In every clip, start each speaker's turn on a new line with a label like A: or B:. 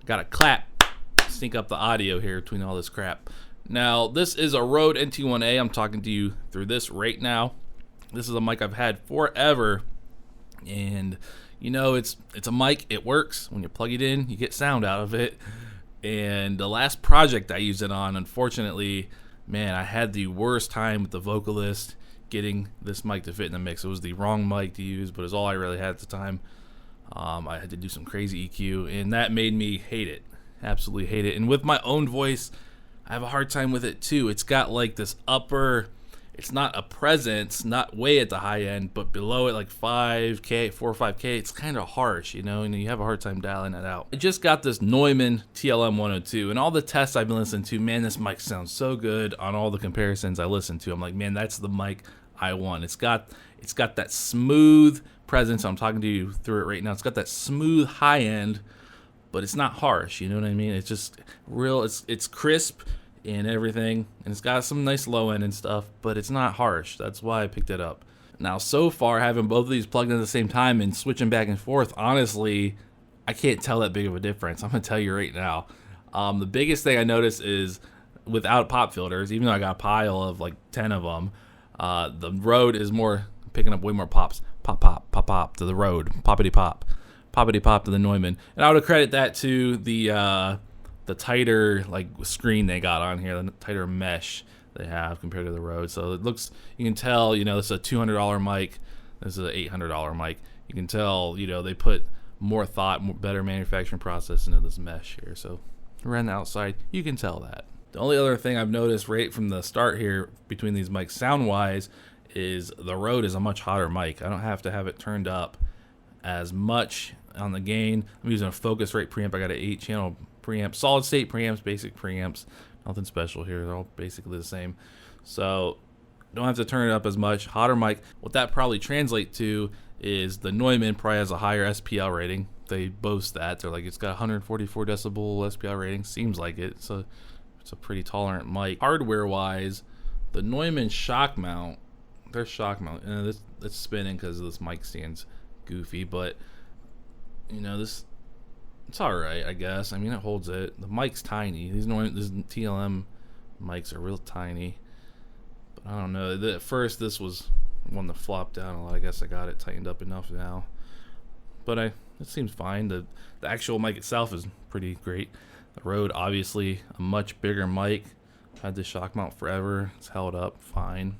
A: Gotta clap, sync up the audio here between all this crap. Now, this is a Rode NT1a. I'm talking to you through this right now. This is a mic I've had forever, and you know, it's a mic. It works. When you plug it in, you get sound out of it. And the last project I used it on, unfortunately, man, I had the worst time with the vocalist getting this mic to fit in the mix. It was the wrong mic to use, but it's all I really had at the time. I had to do some crazy EQ, and that made me hate it. Absolutely hate it. And with my own voice, I have a hard time with it too. It's got like this upper, it's not a presence, not way at the high end, but below it like 5K, 4 or 5K, it's kind of harsh, you know, and you have a hard time dialing that out. I just got this Neumann TLM 102, and all the tests I've been listening to, man, this mic sounds so good on all the comparisons I listen to. I'm like, man, that's the mic I want. It's got that smooth presence. I'm talking to you through it right now. It's got that smooth high end, but it's not harsh, you know what I mean? It's just real, it's crisp and everything, and it's got some nice low end and stuff, but it's not harsh. That's why I picked it up. Now, so far, having both of these plugged in at the same time and switching back and forth, honestly, I can't tell that big of a difference. I'm gonna tell you right now. The biggest thing I noticed is without pop filters, even though I got a pile of like 10 of them, the Rode is picking up way more pops. Pop, pop, pop, pop to the Rode. Poppity pop. Poppity pop to the Neumann. And I would credit that to the tighter like screen they got on here, the tighter mesh they have compared to the Rode. So it looks, you can tell, you know, this is a $200 mic. This is an $800 mic. You can tell, you know, they put more thought, better manufacturing process into this mesh here. So around the outside, you can tell that. The only other thing I've noticed right from the start here between these mics sound-wise is the Rode is a much hotter mic. I don't have to have it turned up as much on the gain. I'm using a Focusrite preamp. I got an 8-channel preamp, solid state preamps, basic preamps, nothing special here. They're all basically the same. So don't have to turn it up as much. Hotter mic. What that probably translates to is the Neumann probably has a higher SPL rating. They boast that. They're like, it's got 144 decibel SPL rating. Seems like it. So it's a pretty tolerant mic. Hardware wise, the Neumann shock mount, their shock mount, and it's spinning because this mic stand's goofy, but you know, it's all right, I guess. I mean, it holds it. The mic's tiny. These TLM mics are real tiny, but I don't know. At first, this was one that flopped down a lot. I guess I got it tightened up enough now, but it seems fine. The actual mic itself is pretty great. The Rode, obviously, a much bigger mic. Had the shock mount forever. It's held up fine.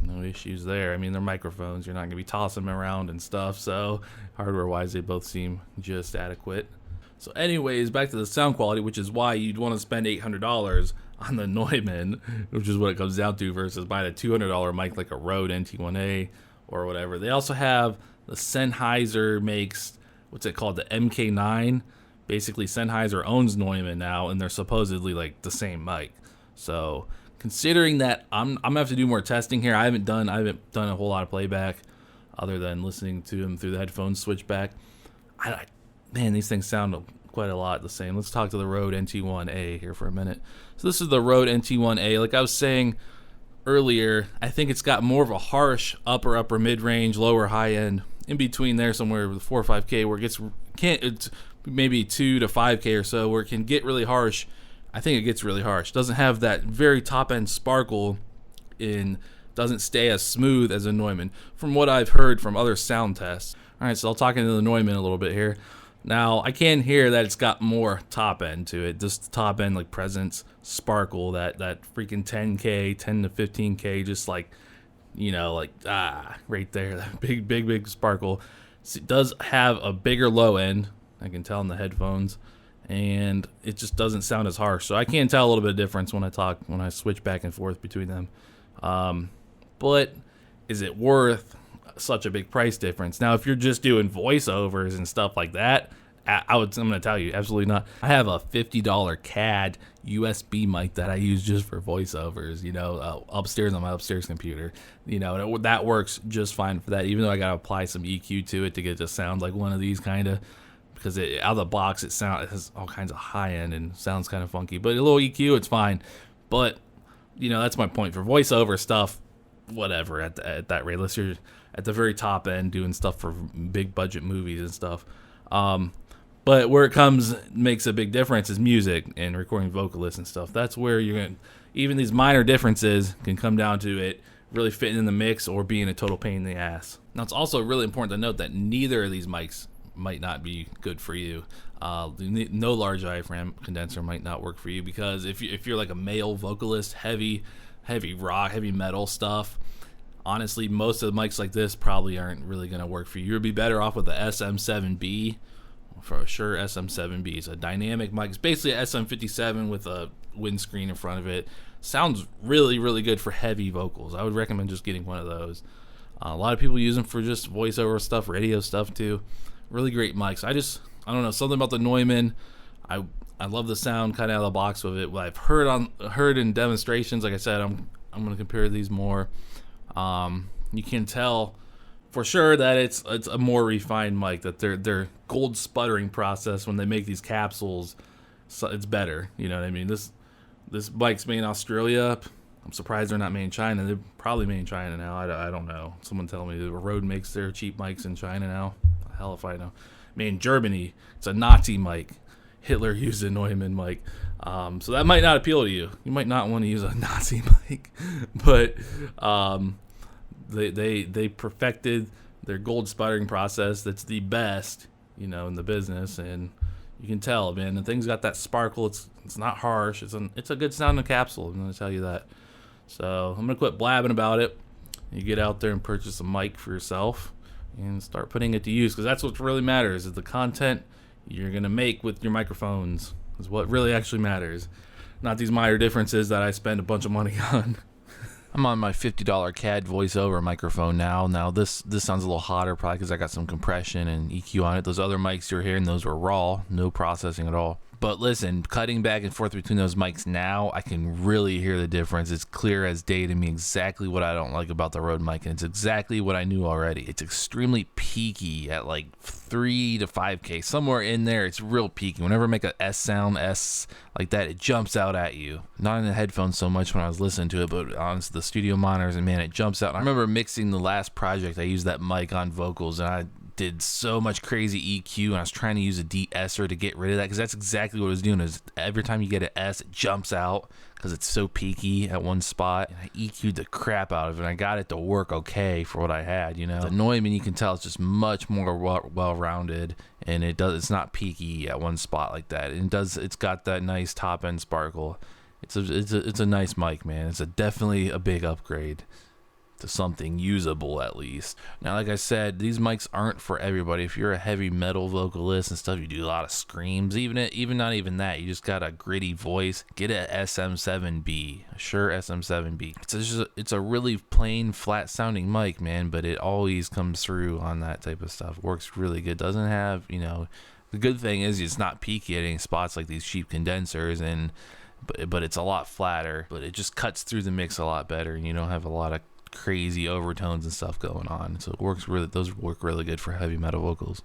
A: No issues there. I mean, they're microphones. You're not going to be tossing them around and stuff. So hardware-wise, they both seem just adequate. So anyways, back to the sound quality, which is why you'd want to spend $800 on the Neumann, which is what it comes down to, versus buying a $200 mic like a Rode NT1a or whatever. They also have the Sennheiser makes, what's it called, the MK9. Basically, Sennheiser owns Neumann now, and they're supposedly like the same mic. So considering that, I'm gonna have to do more testing here. I haven't done a whole lot of playback other than listening to them through the headphones switchback. Man, these things sound quite a lot the same. Let's talk to the Rode NT1a here for a minute. So this is the Rode NT1a. Like I was saying earlier, I think it's got more of a harsh upper mid-range, lower high end, in between there somewhere with 4 or 5K, where it's maybe 2 to 5K or so, where it can get really harsh. I think it gets really harsh. Doesn't have that very top end sparkle, doesn't stay as smooth as a Neumann, from what I've heard from other sound tests. All right, so I'll talk into the Neumann a little bit here. Now, I can hear that it's got more top end to it, just top end like presence, sparkle, that freaking 10K, 10 to 15K, just like, you know, like, right there, that big sparkle. It does have a bigger low end, I can tell in the headphones, and it just doesn't sound as harsh. So I can tell a little bit of difference when I switch back and forth between them. But is it worth such a big price difference? Now, if you're just doing voiceovers and stuff like that, I'm going to tell you, absolutely not. I have a $50 CAD USB mic that I use just for voiceovers, you know, upstairs on my upstairs computer. You know, that works just fine for that, even though I got to apply some EQ to it to get it to sound like one of these kind of, because out of the box it has all kinds of high end and sounds kind of funky. But a little EQ, it's fine. But, you know, that's my point. For voiceover stuff, whatever, at that rate, unless you're at the very top end doing stuff for big budget movies and stuff. But where it makes a big difference is music and recording vocalists and stuff. That's where you're going to, even these minor differences can come down to it really fitting in the mix or being a total pain in the ass. Now, it's also really important to note that neither of these mics might not be good for you. No large diaphragm condenser might not work for you, because if you're like a male vocalist, heavy rock, heavy metal stuff, honestly, most of the mics like this probably aren't really going to work for you. You'd be better off with the SM7B. For sure, SM7B is a dynamic mic. It's basically an SM57 with a windscreen in front of it. Sounds really, really good for heavy vocals. I would recommend just getting one of those. A lot of people use them for just voiceover stuff, radio stuff too. Really great mics. I don't know, something about the Neumann. I love the sound kind of out of the box with it. What I've heard in demonstrations, like I said, I'm going to compare these more. You can tell for sure that it's a more refined mic, that their gold sputtering process when they make these capsules, so it's better. You know what I mean? This mic's made in Australia. I'm surprised they're not made in China. They're probably made in China now. I don't know. Someone tell me Rode makes their cheap mics in China now. Hell if I know. Made in Germany. It's a Nazi mic. Hitler used a Neumann mic. So that might not appeal to you. You might not want to use a Nazi mic. But they perfected their gold sputtering process. That's the best, in the business. And you can tell, man, the thing's got that sparkle. It's not harsh. It's a good sounding capsule. I'm going to tell you that. So I'm going to quit blabbing about it. You get out there and purchase a mic for yourself and start putting it to use, because that's what really matters, is the content you're going to make with your microphones is what really actually matters, not these minor differences that I spend a bunch of money on. I'm on my $50 CAD voiceover microphone now. Now this sounds a little hotter, probably because I got some compression and EQ on it. Those other mics you're hearing, those were raw, no processing at all. But listen, cutting back and forth between those mics now, I can really hear the difference. It's clear as day to me exactly what I don't like about the Rode mic, and it's exactly what I knew already. It's extremely peaky at like 3 to 5K, somewhere in there. It's real peaky. Whenever I make a S sound, S like that, it jumps out at you. Not in the headphones so much when I was listening to it, but on the studio monitors, and man, it jumps out. I remember mixing the last project, I used that mic on vocals, and I did so much crazy EQ, and I was trying to use a de-esser to get rid of that, because that's exactly what it was doing. Is every time you get an S, it jumps out because it's so peaky at one spot, and I EQ'd the crap out of it, and I got it to work okay for what I had. The Neumann, you can tell it's just much more well-rounded, and it's not peaky at one spot like that. It's got that nice top-end sparkle. It's a nice mic, man. It's definitely a big upgrade to something usable, at least. Now, like I said, these mics aren't for everybody. If you're a heavy metal vocalist and stuff, you do a lot of screams, even not even that, you just got a gritty voice, get a SM7B, a Shure SM7B. It's a really plain, flat sounding mic, man, but it always comes through on that type of stuff. Works really good. Doesn't have, the good thing is it's not peaky at any spots like these cheap condensers, but it's a lot flatter, but it just cuts through the mix a lot better, and you don't have a lot of crazy overtones and stuff going on. So those work really good for heavy metal vocals.